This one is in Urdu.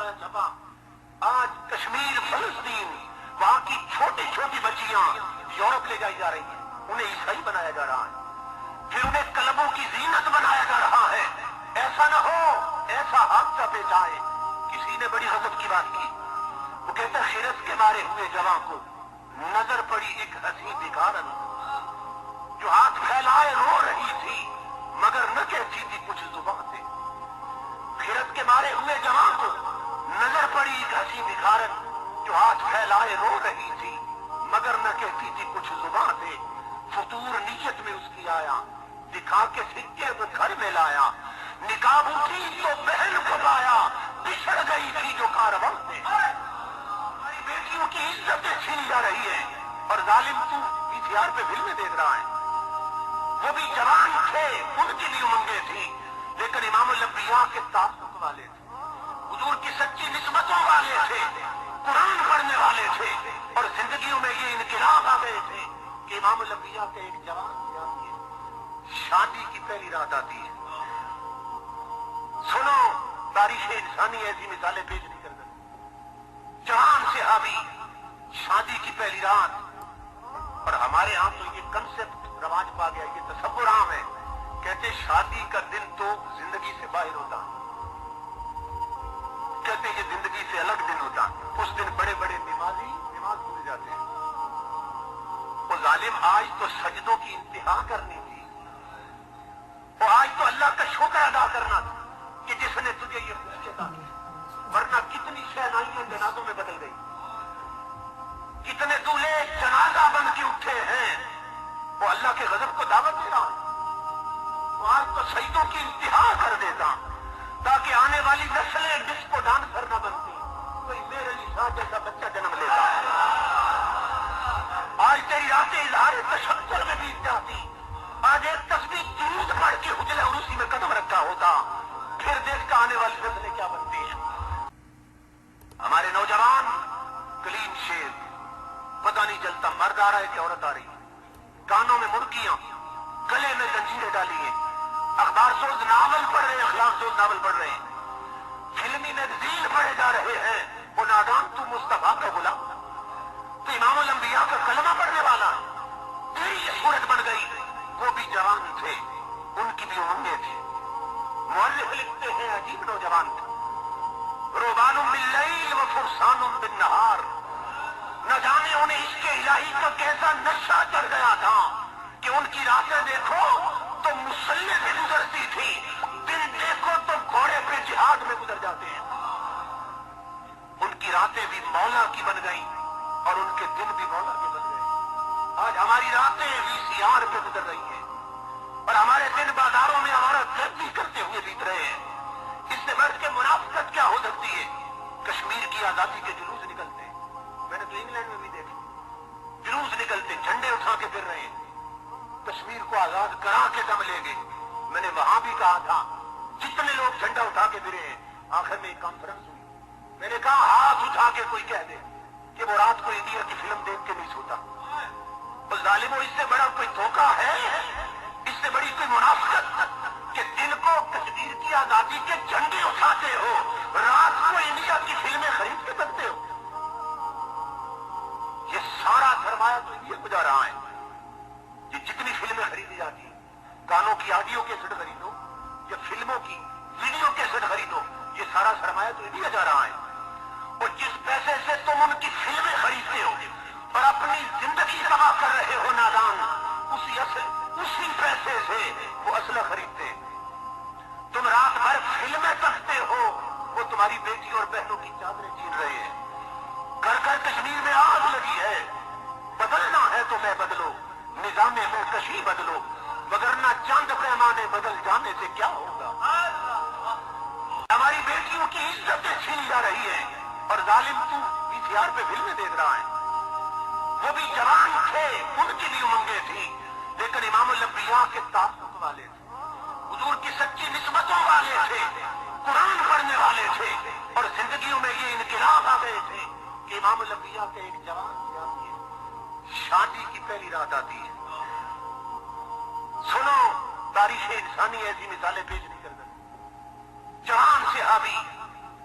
ہوتا ہے چھپا. آج کشمیر فلسطین وہاں کی چھوٹی چھوٹی بچیاں یورپ لے جائی جا رہی ہیں, انہیں عیسائی بنایا جا رہا ہے, پھر انہیں کلبوں کی زینت بنایا جا رہا ہے. ایسا نہ ہو ایسا حادثہ پیش آئے. کسی نے بڑی غضب کی بات کی, وہ کہتے ہیں خرس کے مارے ہوئے جوان کو نظر پڑی ایک حسین بکارن جو ہاتھ پھیلائے رو رہی تھی مگر نہ کہتی تھی کچھ زبان سے. خرس کے مارے ہوئے جوان کو نظر پڑی ایک حسین بکارن جو ہاتھ پھیلائے رو رہی تھی مگر نہ کہتی تھی کچھ زبان سے. فطور نیت میں اس کی آیا, دکھا کے سکے وہ گھر میں لایا, نقاب اٹھی تو بہن کو پایا, بچھڑ گئی تھی جو کارواں سے. ہماری بیٹیوں کی عزتیں چھین جا رہی ہے اور ظالم تو VCR پہ فلمیں دیکھ رہا ہے. وہ بھی جوان تھے, ان کی بھی امنگیں تھی, لیکن امام الانبیاء کے تعلق والے تھے, حضور کی سچی نسبتوں والے تھے, قرآن پڑھنے والے تھے, اور زندگیوں میں یہ انقلاب آ گئے تھے کہ امام الانبیاء کے ایک جوان کی آتی ہے, شادی کی پہلی رات آتی ہے. سنو, تاریخ انسانی ایسی مثالیں پیش نہیں کر سکتی. جوان صحابی, شادی کی پہلی رات, اور ہمارے ہاں تو یہ کنسپٹ رواج پا گیا, یہ تصور عام ہے, کہتے شادی کا دن تو زندگی سے باہر ہوتا, کہتے یہ زندگی سے الگ دن ہوتا. اس دن بڑے بڑے نمازی نماز بھول جاتے ہیں. وہ ظالم, آج تو سجدوں کی انتہا کرنی تھی, اور آج تو اللہ کا شکر ادا کرنا تھا کہ جس نے تجھے یہ خوشی عطا کی, ورنہ کتنی شہنائیاں جنازوں میں بدل گئی, کتنے دولہے جنازہ بن کے اٹھے ہیں. وہ اللہ کے غضب کو دعوت دے رہا ہے. وہ آج تو سجدوں کی انتہا کر دیتا تاکہ آنے والی نسلیں ڈسکو ڈانسر نہ بنتی, کوئی میرے علی شاہ جیسا بچہ جنم لیتا. آج تیری راتیں اظہار تشکر میں بیت جاتی, آج ایک تسبیح درود پڑھ کے حجرہ عروسی میں قدم رکھا ہوتا, پھر دیکھ کا آنے والی نسلیں کیا بنتی ہیں. ہمارے نوجوان کلین شیو, پتہ نہیں چلتا مرد آ رہا ہے کہ عورت آ رہی ہے, کانوں میں مرکیاں, گلے میں زنجیریں ڈالی ہیں, اخبار سوز ناول پڑھ رہے ہیں, اخلاق سوز ناول پڑھ رہے ہیں, فلمی میگزین پڑھے جا رہے ہیں. وہ نادان تو مصطفیٰ کا غلام, تو امام الانبیاء کا کلمہ پڑھنے والا, تیری یہ صورت بن گئی. وہ بھی جوان تھے, ان کی بھی امنگیں تھی. مؤلف لکھتے ہیں عجیب نوجوان تھے, روبان باللیل و فرسان بالنہار. نہ جانے انہیں عشق الہی کا کیسا نشہ چڑھ گیا تھا کہ ان کی راتیں دیکھو تو مسلح سے گزرتی تھی, دن دیکھو تو گھوڑے پہ جہاد میں گزر جاتے ہیں. ان کی راتیں بھی مولا کی بن گئی اور ان کے دن بھی مولا کے بن گئے. آج ہماری راتیں VCR پہ گزر رہی ہیں اور ہمارے دن بازاروں میں ہمارا گردی کرتے ہوئے بیت رہے ہیں. اس سے بڑھ کے منافقت کیا ہو سکتی ہے. کشمیر کی آزادی کے جلوس نکلتے ہیں, میں نے تو انگلینڈ میں بھی دیکھا, جلوس نکلتے, جھنڈے اٹھا کے پھر رہے ہیں, کشمیر کو آزاد کرا کے دم لیں گے. میں نے وہاں بھی کہا تھا جتنے لوگ جھنڈا اٹھا کے پھرے ہیں. آخر میں ایک کانفرنس ہوئی, میں نے کہا ہاتھ اٹھا کے کوئی کہہ دے کہ وہ رات کو انڈیا کی فلم دیکھ کے نہیں سوتا. اور ظالموں, اس سے بڑا کوئی دھوکہ ہے, اس سے بڑی کوئی منافقت کہ دن کو کشمیر کی آزادی کے جھنڈے اٹھاتے ہو, رات کو انڈیا کی فلمیں خرید کے کرتے ہو. یہ سارا سرمایہ تو انڈیا کو جا رہا ہے. یہ جتنی فلمیں خریدی جاتی ہیں, گانوں کی آڈیو کیسٹ خریدو یا فلموں کی ویڈیو کیسٹ خریدو, یہ سارا سرمایہ تو انڈیا جا رہا ہے. اور جس پیسے سے تم ان کی فلمیں خریدتے ہو اور اپنی زندگی تباہ کر رہے ہو نادان, اسی پیسے سے وہ اسلحہ خریدتے ہیں. تم رات بھر فلمیں تکتے ہو, وہ تمہاری بیٹی اور بہنوں کی چادریں چھین رہے ہیں. گھر گھر کشمیر میں آگ لگی ہے. بدلنا ہے تو میں بدلو, نظام میں کشی بدلو, وگرنہ چاند پیمانے بدل جانے سے کیا ہوگا. ہماری بیٹیوں کی عزتیں چھین جا رہی ہیں اور ظالم تو VCR پہ فلمیں دیکھ رہا ہے. وہ بھی جوان تھے, ان کی بھی امنگیں تھی, لیکن امام الانبیاء کے تعلق والے تھے, حضور کی سچی نسبتوں والے تھے, قرآن پڑھنے والے تھے, اور زندگیوں میں یہ انقلاب آ گئے تھے کہ امام الانبیاء کے ایک جوان کی آتی ہے, شادی کی پہلی رات آتی ہے. سنو, تاریخ انسانی ایسی مثالیں پیش نہیں کر سکتی. جوان صحابی,